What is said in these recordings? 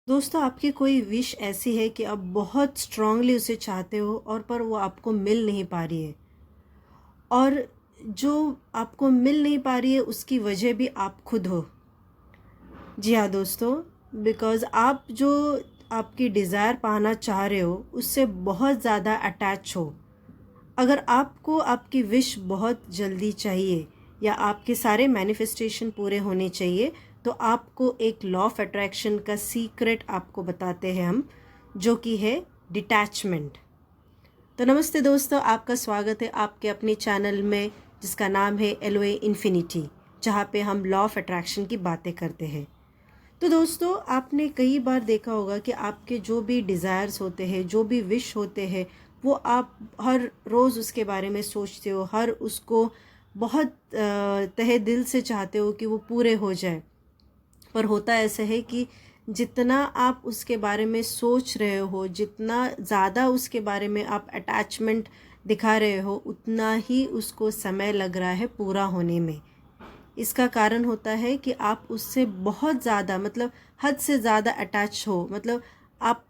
दोस्तों, आपकी कोई विश ऐसी है कि आप बहुत स्ट्रांगली उसे चाहते हो और पर वो आपको मिल नहीं पा रही है, और जो आपको मिल नहीं पा रही है उसकी वजह भी आप खुद हो। जी हाँ दोस्तों, बिकॉज़ आप जो आपकी डिज़ायर पाना चाह रहे हो उससे बहुत ज़्यादा अटैच हो। अगर आपको आपकी विश बहुत जल्दी चाहिए या आपके सारे मैनिफेस्टेशन पूरे होने चाहिए, तो आपको एक लॉ ऑफ अट्रैक्शन का सीक्रेट आपको बताते हैं हम, जो कि है डिटैचमेंट। तो नमस्ते दोस्तों, आपका स्वागत है आपके अपने चैनल में जिसका नाम है एलोए इन्फिनिटी, जहाँ पे हम लॉ ऑफ अट्रैक्शन की बातें करते हैं। तो दोस्तों, आपने कई बार देखा होगा कि आपके जो भी डिज़ायर्स होते हैं, जो भी विश होते हैं, वो आप हर रोज़ उसके बारे में सोचते हो, हर उसको बहुत तहे दिल से चाहते हो कि वो पूरे हो जाए। पर होता ऐसा है कि जितना आप उसके बारे में सोच रहे हो, जितना ज़्यादा उसके बारे में आप अटैचमेंट दिखा रहे हो, उतना ही उसको समय लग रहा है पूरा होने में। इसका कारण होता है कि आप उससे बहुत ज़्यादा हद से ज़्यादा अटैच हो। आप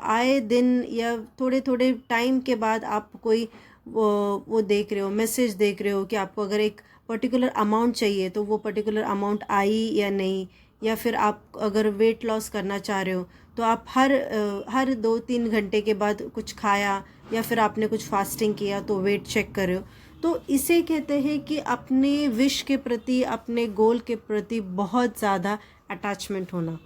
आए दिन या थोड़े थोड़े टाइम के बाद आप कोई वो देख रहे हो, मैसेज देख रहे हो कि आपको अगर एक पर्टिकुलर अमाउंट चाहिए तो वो पर्टिकुलर अमाउंट आई या नहीं। या फिर आप अगर वेट लॉस करना चाह रहे हो तो आप हर 2-3 घंटे के बाद कुछ खाया या फिर आपने कुछ फास्टिंग किया तो वेट चेक कर रहे हो। तो इसे कहते हैं कि अपने विश के प्रति, अपने गोल के प्रति बहुत ज़्यादा अटैचमेंट होना।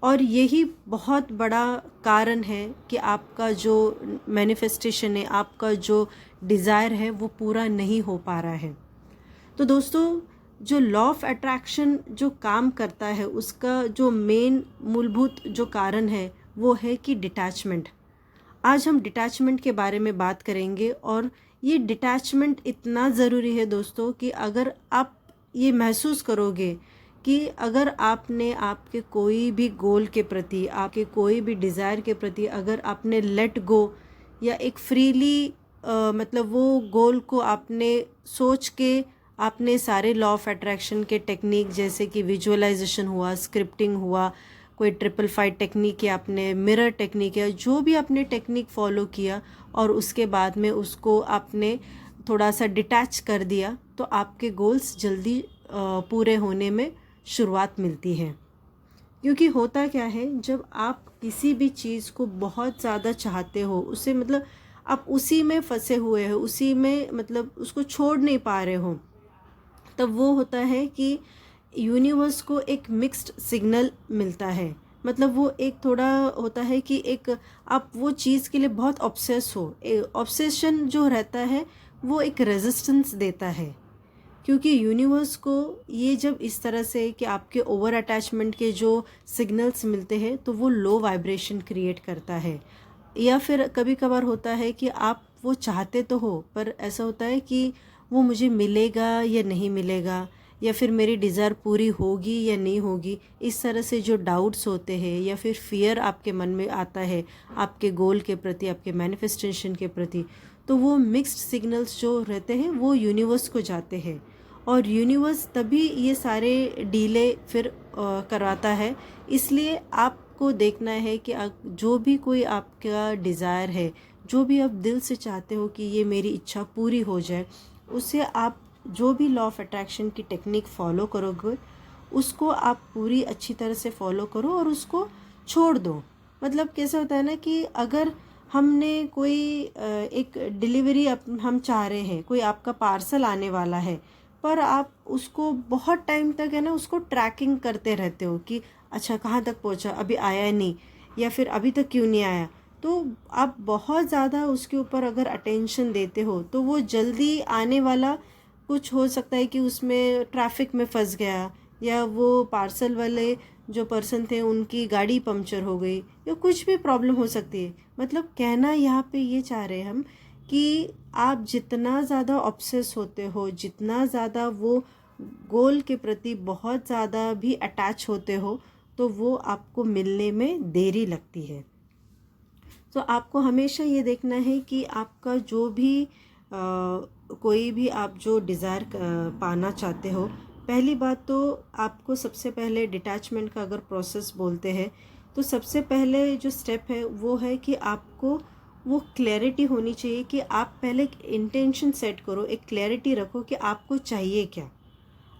और यही बहुत बड़ा कारण है कि आपका जो मैनिफेस्टेशन है, आपका जो डिज़ायर है, वो पूरा नहीं हो पा रहा है। तो दोस्तों, जो लॉ ऑफ अट्रैक्शन जो काम करता है, उसका जो मेन मूलभूत जो कारण है वो है कि डिटैचमेंट। आज हम डिटैचमेंट के बारे में बात करेंगे, और ये डिटैचमेंट इतना ज़रूरी है दोस्तों कि अगर आप ये महसूस करोगे कि अगर आपने आपके कोई भी गोल के प्रति, आपके कोई भी डिज़ायर के प्रति अगर आपने लेट गो या एक फ्रीली वो गोल को आपने सोच के, आपने सारे लॉ ऑफ अट्रैक्शन के टेक्निक जैसे कि विजुअलाइजेशन हुआ, स्क्रिप्टिंग हुआ, कोई 555 टेक्निक या आपने मिरर टेक्निक या जो भी आपने टेक्निक फॉलो किया, और उसके बाद में उसको आपने थोड़ा सा डिटैच कर दिया, तो आपके गोल्स जल्दी पूरे होने में शुरुआत मिलती है। क्योंकि होता क्या है, जब आप किसी भी चीज़ को बहुत ज़्यादा चाहते हो, उसे आप उसी में फंसे हुए हो, उसी में उसको छोड़ नहीं पा रहे हो, तब वो होता है कि यूनिवर्स को एक मिक्स्ड सिग्नल मिलता है। वो एक थोड़ा होता है कि एक आप वो चीज़ के लिए बहुत ऑब्सेस हो। ऑब्सेशन जो रहता है वो एक रेजिस्टेंस देता है, क्योंकि यूनिवर्स को ये जब इस तरह से कि आपके ओवर अटैचमेंट के जो सिग्नल्स मिलते हैं तो वो लो वाइब्रेशन क्रिएट करता है। या फिर कभी कभार होता है कि आप वो चाहते तो हो, पर ऐसा होता है कि वो मुझे मिलेगा या नहीं मिलेगा, या फिर मेरी डिज़ायर पूरी होगी या नहीं होगी। इस तरह से जो डाउट्स होते हैं या फिर फियर आपके मन में आता है आपके गोल के प्रति, आपके मैनिफेस्टेशन के प्रति, तो वो मिक्स्ड सिग्नल्स जो रहते हैं वो यूनिवर्स को जाते हैं, और यूनिवर्स तभी ये सारे डीले फिर करवाता है। इसलिए आपको देखना है कि जो भी कोई आपका डिज़ायर है, जो भी आप दिल से चाहते हो कि ये मेरी इच्छा पूरी हो जाए, उसे आप जो भी लॉ ऑफ अट्रैक्शन की टेक्निक फॉलो करोगे, उसको आप पूरी अच्छी तरह से फॉलो करो और उसको छोड़ दो। कैसा होता है ना कि अगर हमने कोई एक डिलीवरी हम चाह रहे हैं, कोई आपका पार्सल आने वाला है, पर आप उसको बहुत टाइम तक है ना उसको ट्रैकिंग करते रहते हो कि अच्छा कहाँ तक पहुँचा, अभी आया नहीं, या फिर अभी तक क्यों नहीं आया। तो आप बहुत ज़्यादा उसके ऊपर अगर अटेंशन देते हो तो वो जल्दी आने वाला, कुछ हो सकता है कि उसमें ट्रैफिक में फंस गया, या वो पार्सल वाले जो पर्सन थे उनकी गाड़ी पंक्चर हो गई, या कुछ भी प्रॉब्लम हो सकती है। कहना यहाँ पे ये चाह रहे हैं हम कि आप जितना ज़्यादा ऑब्सेस होते हो, जितना ज़्यादा वो गोल के प्रति बहुत ज़्यादा भी अटैच होते हो, तो वो आपको मिलने में देरी लगती है। तो आपको हमेशा ये देखना है कि आपका जो भी कोई भी आप जो डिज़ायर पाना चाहते हो, पहली बात तो आपको सबसे पहले डिटैचमेंट का अगर प्रोसेस बोलते हैं तो सबसे पहले जो स्टेप है वो है कि आपको वो क्लैरिटी होनी चाहिए कि आप पहले एक इंटेंशन सेट करो, एक क्लैरिटी रखो कि आपको चाहिए क्या।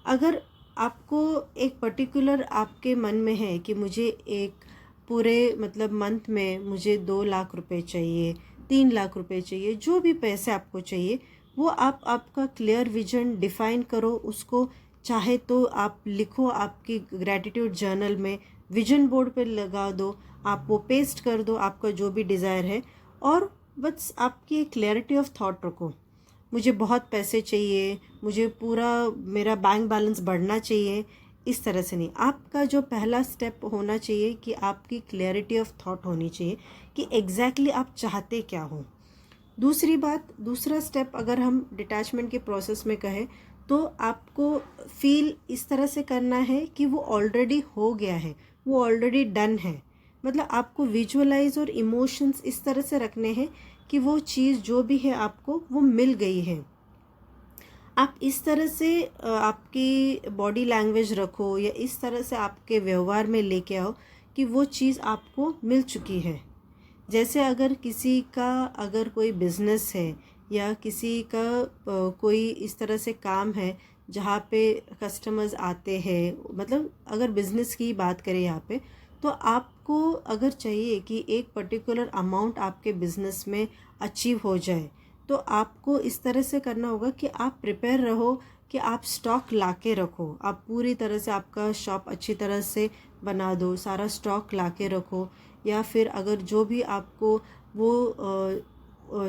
अगर आपको एक पर्टिकुलर आपके मन में है कि मुझे एक पूरे मतलब मंथ में मुझे 2 लाख रुपए चाहिए, 3 लाख रुपए चाहिए, जो भी पैसे आपको चाहिए वो आप आपका क्लियर विजन डिफाइन करो, उसको चाहे तो आप लिखो आपकी ग्रैटिट्यूड जर्नल में, विजन बोर्ड पे लगा दो, आप वो पेस्ट कर दो आपका जो भी डिज़ायर है, और बस आपकी क्लैरिटी ऑफ थॉट रखो। मुझे बहुत पैसे चाहिए, मुझे पूरा मेरा बैंक बैलेंस बढ़ना चाहिए, इस तरह से नहीं। आपका जो पहला स्टेप होना चाहिए कि आपकी क्लैरिटी ऑफ थॉट होनी चाहिए कि एग्जैक्टली आप चाहते क्या हो। दूसरी बात, दूसरा स्टेप अगर हम डिटैचमेंट के प्रोसेस में कहें तो आपको फील इस तरह से करना है कि वो ऑलरेडी हो गया है, वो ऑलरेडी डन है। मतलब आपको विजुअलाइज और इमोशंस इस तरह से रखने हैं कि वो चीज़ जो भी है आपको वो मिल गई है। आप इस तरह से आपकी बॉडी लैंग्वेज रखो या इस तरह से आपके व्यवहार में लेके आओ कि वो चीज़ आपको मिल चुकी है। जैसे अगर किसी का अगर कोई बिजनेस है या किसी का कोई इस तरह से काम है जहाँ पे कस्टमर्स आते हैं, मतलब अगर बिजनेस की बात करें यहाँ पे, तो आपको अगर चाहिए कि एक पर्टिकुलर अमाउंट आपके बिजनेस में अचीव हो जाए, तो आपको इस तरह से करना होगा कि आप प्रिपेयर रहो कि आप स्टॉक ला के रखो। आप पूरी तरह से आपका शॉप अच्छी तरह से बना दो, सारा स्टॉक ला के रखो। या फिर अगर जो भी आपको वो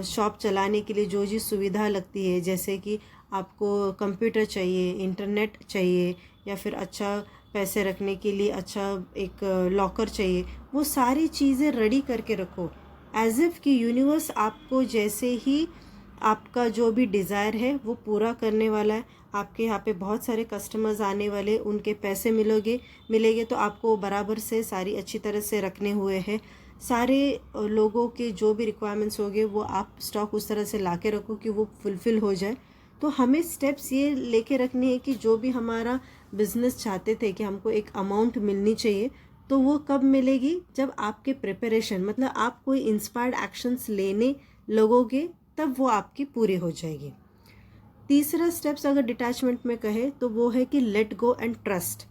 शॉप चलाने के लिए जो जी सुविधा लगती है, जैसे कि आपको कंप्यूटर चाहिए, इंटरनेट चाहिए, या फिर अच्छा पैसे रखने के लिए अच्छा एक लॉकर चाहिए, वो सारी चीज़ें रेडी करके रखो। एज इफ़ कि यूनिवर्स आपको जैसे ही आपका जो भी डिज़ायर है वो पूरा करने वाला है। आपके यहाँ पे बहुत सारे कस्टमर्स आने वाले, उनके पैसे मिलेंगे तो आपको बराबर से सारी अच्छी तरह से रखने हुए हैं। सारे लोगों के जो भी रिक्वायरमेंट्स होंगे वो आप स्टॉक उस तरह से ला के रखो कि वो फुलफ़िल हो जाए। तो हमें स्टेप्स ये लेके रखने हैं कि जो भी हमारा बिजनेस चाहते थे कि हमको एक अमाउंट मिलनी चाहिए, तो वो कब मिलेगी, जब आपके प्रिपरेशन मतलब आप कोई इंस्पायर्ड एक्शंस लेने लगोगे, तब वो आपकी पूरी हो जाएगी। तीसरा स्टेप्स अगर डिटैचमेंट में कहे तो वो है कि लेट गो एंड ट्रस्ट।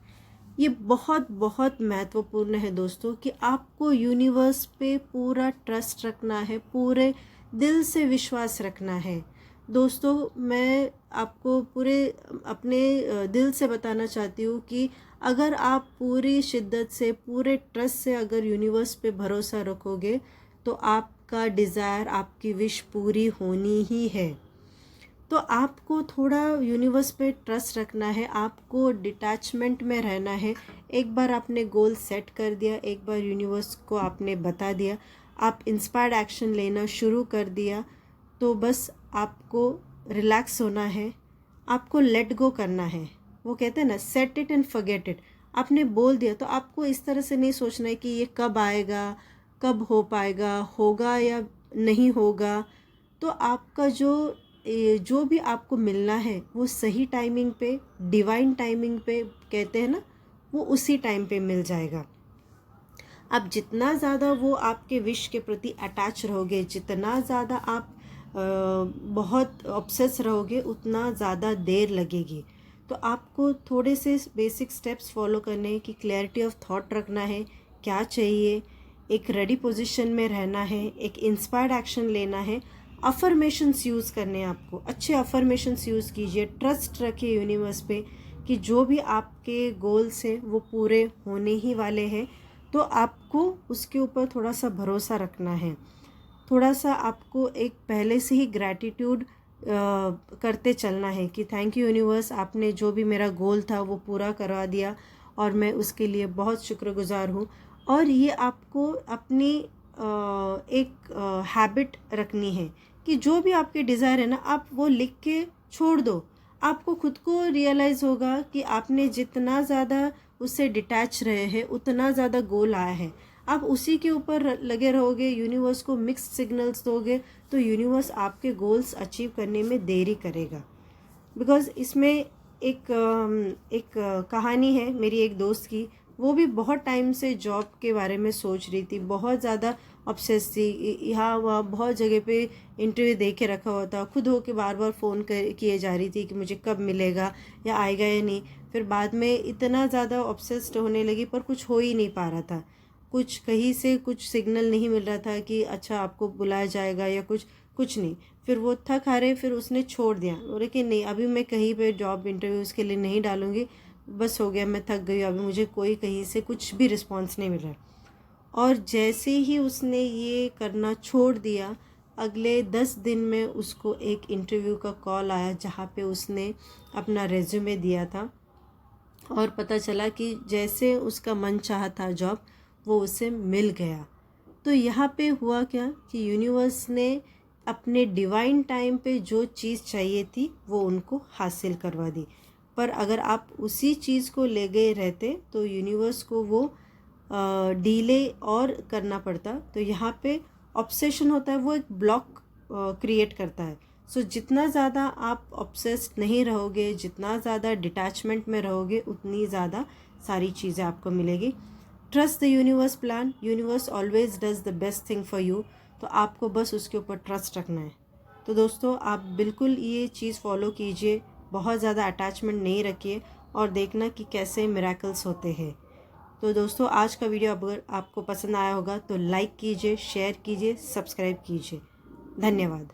ये बहुत बहुत महत्वपूर्ण है दोस्तों कि आपको यूनिवर्स पे पूरा ट्रस्ट रखना है, पूरे दिल से विश्वास रखना है। दोस्तों, मैं आपको पूरे अपने दिल से बताना चाहती हूँ कि अगर आप पूरी शिद्दत से, पूरे ट्रस्ट से अगर यूनिवर्स पे भरोसा रखोगे तो आपका डिज़ायर, आपकी विश पूरी होनी ही है। तो आपको थोड़ा यूनिवर्स पे ट्रस्ट रखना है, आपको डिटैचमेंट में रहना है। एक बार आपने गोल सेट कर दिया, एक बार यूनिवर्स को आपने बता दिया, आप इंस्पायर्ड एक्शन लेना शुरू कर दिया, तो बस आपको रिलैक्स होना है, आपको लेट गो करना है। वो कहते हैं ना, set it and forget it. आपने बोल दिया तो आपको इस तरह से नहीं सोचना है कि ये कब आएगा, कब हो पाएगा, होगा या नहीं होगा। तो आपका जो भी आपको मिलना है वो सही टाइमिंग पे, डिवाइन टाइमिंग पे कहते हैं ना, वो उसी टाइम पे मिल जाएगा। आप जितना ज़्यादा वो आपके विश के प्रति अटैच रहोगे, जितना ज़्यादा आप बहुत ऑब्सेस रहोगे, उतना ज़्यादा देर लगेगी। तो आपको थोड़े से बेसिक स्टेप्स फॉलो करने हैं कि क्लैरिटी ऑफ थॉट रखना है, क्या चाहिए, एक रेडी पोजीशन में रहना है, एक इंस्पायर्ड एक्शन लेना है, अफर्मेशंस यूज़ करने हैं। आपको अच्छे अफर्मेशंस यूज़ कीजिए, ट्रस्ट रखिए यूनिवर्स पे कि जो भी आपके गोल्स हैं वो पूरे होने ही वाले हैं। तो आपको उसके ऊपर थोड़ा सा भरोसा रखना है, थोड़ा सा आपको एक पहले से ही ग्रैटिट्यूड करते चलना है कि थैंक यू यूनिवर्स, आपने जो भी मेरा गोल था वो पूरा करवा दिया और मैं उसके लिए बहुत शुक्रगुजार हूँ। और ये आपको अपनी एक हैबिट रखनी है कि जो भी आपके डिज़ायर है ना, आप वो लिख के छोड़ दो। आपको खुद को रियलाइज़ होगा कि आपने जितना ज़्यादा उससे डिटैच रहे हैं उतना ज़्यादा गोल आया है। आप उसी के ऊपर लगे रहोगे, यूनिवर्स को मिक्स्ड सिग्नल्स दोगे, तो यूनिवर्स आपके गोल्स अचीव करने में देरी करेगा। बिकॉज़ इसमें एक कहानी है मेरी एक दोस्त की। वो भी बहुत टाइम से जॉब के बारे में सोच रही थी, बहुत ज़्यादा ऑब्सेस थी, यहाँ वहाँ बहुत जगह पे इंटरव्यू दे के रखा हुआ था, खुद हो के बार बार फ़ोन किए जा रही थी कि मुझे कब मिलेगा या आएगा या नहीं। फिर बाद में इतना ज़्यादा ऑब्सेस्ड होने लगी पर कुछ हो ही नहीं पा रहा था, कुछ कहीं से कुछ सिग्नल नहीं मिल रहा था कि अच्छा आपको बुलाया जाएगा या कुछ नहीं। फिर वो थक हारे फिर उसने छोड़ दिया, बोले कि नहीं अभी मैं कहीं पे जॉब इंटरव्यूज़ के लिए नहीं डालूँगी, बस हो गया, मैं थक गई, अभी मुझे कोई कहीं से कुछ भी रिस्पॉन्स नहीं मिल रहा। और जैसे ही उसने ये करना छोड़ दिया, अगले 10 दिन में उसको एक इंटरव्यू का कॉल आया जहाँ पे उसने अपना रेज्यूमे दिया था और पता चला कि जैसे उसका मन चाहा था जॉब वो उसे मिल गया। तो यहाँ पे हुआ क्या कि यूनिवर्स ने अपने डिवाइन टाइम पे जो चीज़ चाहिए थी वो उनको हासिल करवा दी। पर अगर आप उसी चीज़ को ले गए रहते तो यूनिवर्स को वो डीले और करना पड़ता। तो यहाँ पे ऑब्सेशन होता है, वो एक ब्लॉक क्रिएट करता है। सो जितना ज़्यादा आप ऑब्सेस्ड नहीं रहोगे, जितना ज़्यादा डिटैचमेंट में रहोगे, उतनी ज़्यादा सारी चीज़ें आपको मिलेगी। Trust the universe plan, universe always does the best thing for you. तो आपको बस उसके ऊपर ट्रस्ट रखना है। तो दोस्तों आप बिल्कुल ये चीज़ फॉलो कीजिए, बहुत ज़्यादा अटैचमेंट नहीं रखिए और देखना कि कैसे मिरेकल्स होते हैं। तो दोस्तों आज का वीडियो अगर आपको पसंद आया होगा तो लाइक कीजिए, शेयर कीजिए, सब्सक्राइब कीजिए। धन्यवाद।